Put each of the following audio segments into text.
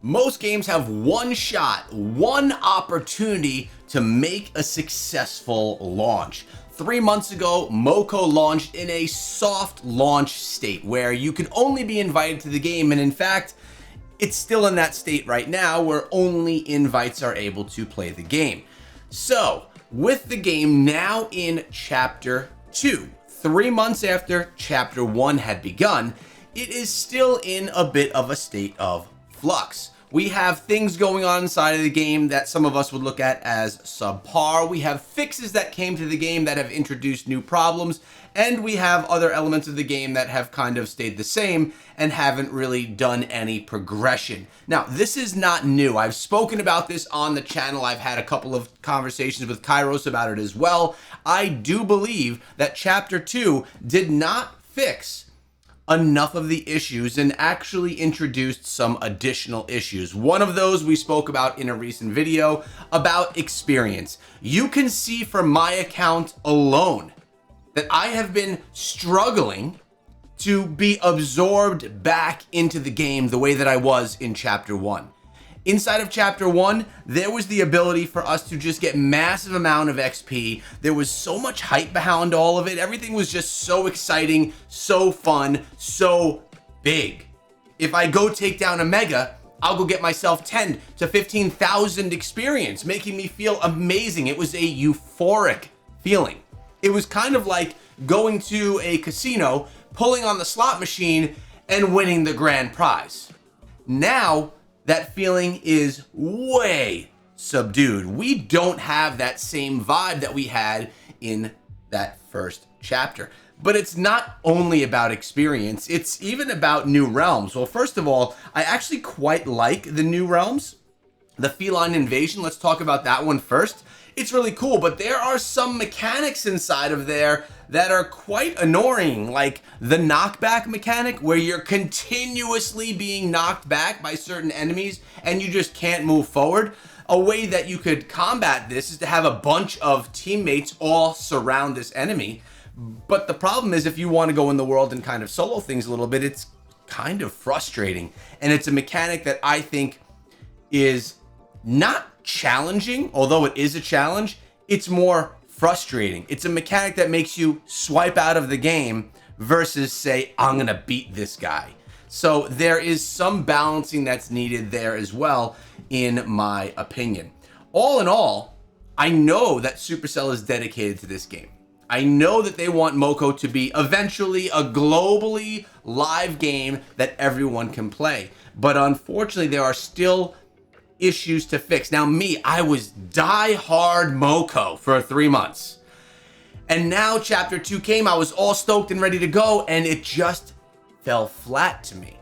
Most games have one shot, one opportunity to make a successful launch. 3 months ago, Moco launched in a soft launch state where you could only be invited to the game, and in fact, it's still in that state right now where only invites are able to play the game. So, with the game now in Chapter 2, 3 months after Chapter 1 had begun, it is still in a bit of a state of flux. We have things going on inside of the game that some of us would look at as subpar. We have fixes that came to the game that have introduced new problems, and we have other elements of the game that have kind of stayed the same and haven't really done any progression. Now, this is not new. I've spoken about this on the channel. I've had a couple of conversations with Kairos about it as well. I do believe that Chapter 2 did not fix enough of the issues and actually introduced some additional issues. One of those we spoke about in a recent video about experience. You can see from my account alone that I have been struggling to be absorbed back into the game the way that I was in Chapter 1. Inside of Chapter 1, there was the ability for us to just get massive amount of XP. There was so much hype behind all of it. Everything was just so exciting, so fun, so big. If I go take down a Mega, I'll go get myself 10 to 15,000 experience, making me feel amazing. It was a euphoric feeling. It was kind of like going to a casino, pulling on the slot machine, and winning the grand prize. Now, that feeling is way subdued. We don't have that same vibe that we had in that first chapter. But it's not only about experience, it's even about new realms. Well, first of all, I actually quite like the new realms. The feline invasion, let's talk about that one first. It's really cool, but there are some mechanics inside of there that are quite annoying, like the knockback mechanic where you're continuously being knocked back by certain enemies and you just can't move forward. A way that you could combat this is to have a bunch of teammates all surround this enemy. But the problem is if you want to go in the world and kind of solo things a little bit, it's kind of frustrating. And it's a mechanic that I think is not challenging, although it is a challenge, it's more frustrating. It's a mechanic that makes you swipe out of the game versus say, I'm gonna beat this guy. So there is some balancing that's needed there as well, in my opinion. All in all, I know that Supercell is dedicated to this game. I know that they want Moco to be eventually a globally live game that everyone can play. But unfortunately, there are still issues to fix. Now I was die-hard Moco for 3 months. And now Chapter 2 came, I was all stoked and ready to go, and it just fell flat to me.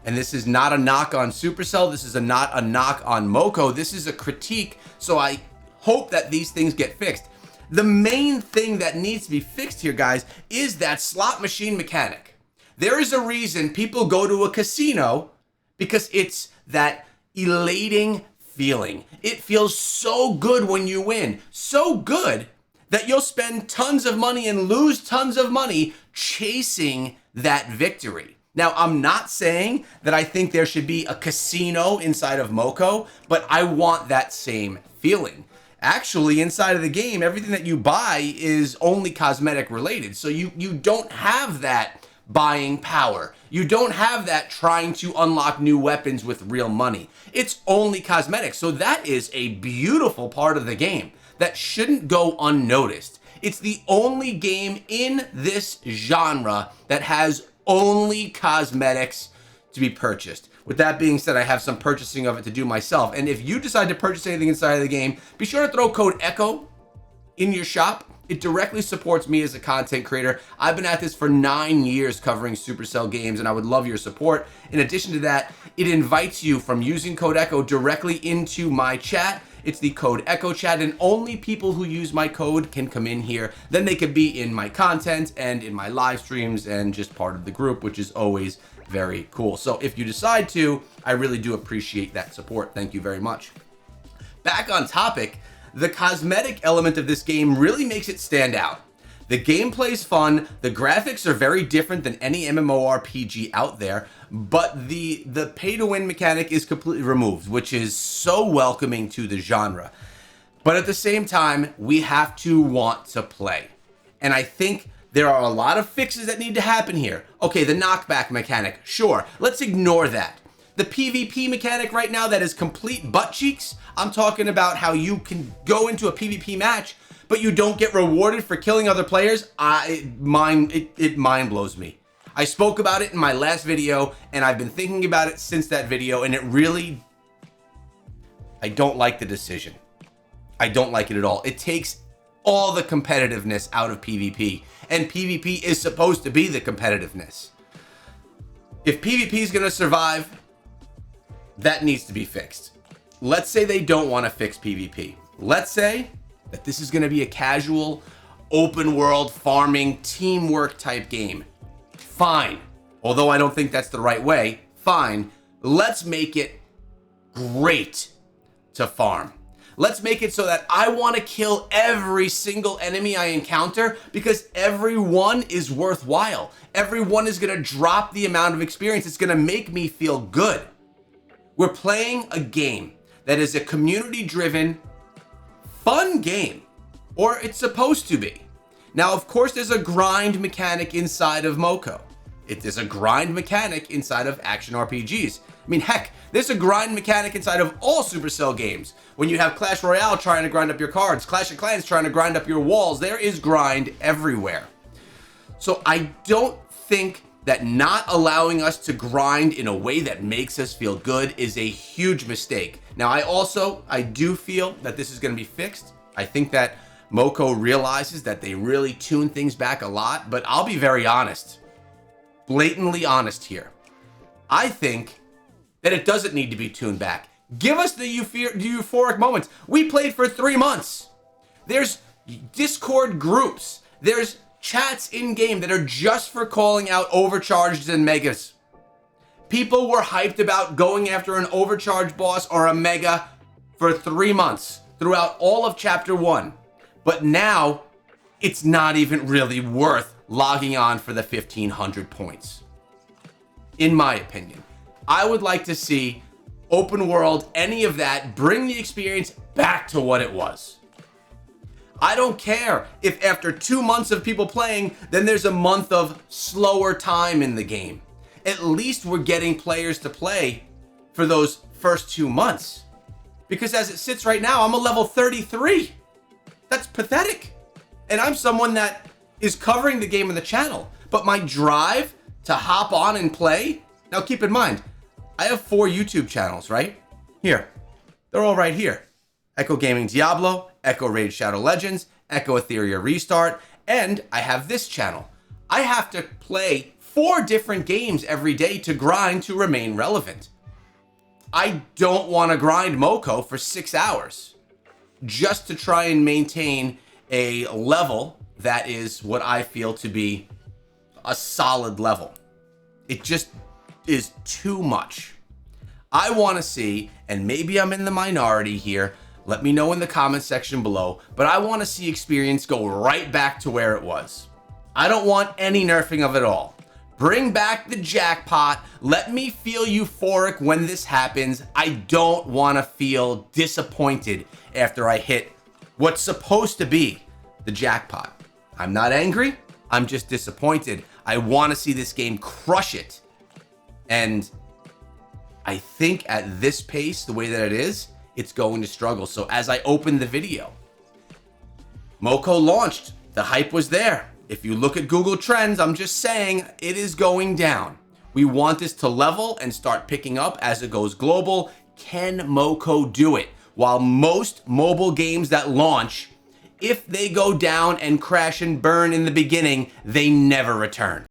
And this is not a knock on Supercell, this is not a knock on Moco, this is a critique, so I hope that these things get fixed. The main thing that needs to be fixed here, guys, is that slot machine mechanic. There is a reason people go to a casino, because it's that elating feeling. It feels so good when you win. So good that you'll spend tons of money and lose tons of money chasing that victory. Now, I'm not saying that I think there should be a casino inside of Moco, but I want that same feeling. Actually, inside of the game, everything that you buy is only cosmetic related. So you don't have that buying power. You don't have that trying to unlock new weapons with real money. It's only cosmetic. So that is a beautiful part of the game that shouldn't go unnoticed. It's the only game in this genre that has only cosmetics to be purchased. With that being said, I have some purchasing of it to do myself. And if you decide to purchase anything inside of the game, be sure to throw code ECHO in your shop. It directly supports me as a content creator. I've been at this for 9 years covering Supercell games, and I would love your support. In addition to that, it invites you from using code ECHO directly into my chat. It's the code ECHO chat, and only people who use my code can come in here. Then they could be in my content and in my live streams and just part of the group, which is always very cool. So if you decide to, I really do appreciate that support. Thank you very much. Back on topic, the cosmetic element of this game really makes it stand out. The gameplay's fun. The graphics are very different than any MMORPG out there, but the pay-to-win mechanic is completely removed, which is so welcoming to the genre. But at the same time, we have to want to play. And I think there are a lot of fixes that need to happen here. Okay, the knockback mechanic, sure. Let's ignore that. The PvP mechanic right now that is complete butt cheeks. I'm talking about how you can go into a PvP match, but you don't get rewarded for killing other players. It mind blows me. I spoke about it in my last video, and I've been thinking about it since that video, and I don't like the decision. I don't like it at all. It takes all the competitiveness out of PvP, and PvP is supposed to be the competitiveness. If PvP is gonna survive, that needs to be fixed. Let's say they don't want to fix PvP. Let's say that this is going to be a casual, open world, farming, teamwork type game. Fine. Although I don't think that's the right way, fine. Let's make it great to farm. Let's make it so that I want to kill every single enemy I encounter, because every one is worthwhile. Every one is going to drop the amount of experience. It's going to make me feel good. We're playing a game that is a community-driven, fun game, or it's supposed to be. Now, of course, there's a grind mechanic inside of Moco. There's a grind mechanic inside of action RPGs. I mean, heck, there's a grind mechanic inside of all Supercell games. When you have Clash Royale trying to grind up your cards, Clash of Clans trying to grind up your walls, there is grind everywhere. So I don't think that not allowing us to grind in a way that makes us feel good is a huge mistake. Now, I do feel that this is going to be fixed. I think that Moco realizes that they really tune things back a lot, but I'll be very honest, blatantly honest here. I think that it doesn't need to be tuned back. Give us the euphoric moments. We played for 3 months. There's Discord groups. There's chats in game that are just for calling out overcharged and megas. People were hyped about going after an overcharged boss or a mega for 3 months throughout all of chapter 1. But now it's not even really worth logging on for the 1500 points. In my opinion, I would like to see open world, any of that, bring the experience back to what it was. I don't care if after 2 months of people playing, then there's a month of slower time in the game. At least we're getting players to play for those first 2 months. Because as it sits right now, I'm a level 33. That's pathetic. And I'm someone that is covering the game on the channel. But my drive to hop on and play, now keep in mind, I have 4 YouTube channels, right? Here. They're all right here. Echo Gaming Diablo, Echo Raid Shadow Legends, Echo Etheria Restart, and I have this channel. I have to play 4 different games every day to grind to remain relevant. I don't want to grind Moco for 6 hours just to try and maintain a level that is what I feel to be a solid level. It just is too much. I want to see, and maybe I'm in the minority here, let me know in the comment section below, but I want to see experience go right back to where it was. I don't want any nerfing of it all. Bring back the jackpot. Let me feel euphoric when this happens. I don't want to feel disappointed after I hit what's supposed to be the jackpot. I'm not angry. I'm just disappointed. I want to see this game crush it. And I think at this pace, the way that it is, it's going to struggle. So as I open the video, Moco launched. The hype was there. If you look at Google Trends, I'm just saying it is going down. We want this to level and start picking up as it goes global. Can Moco do it? While most mobile games that launch, if they go down and crash and burn in the beginning, they never return.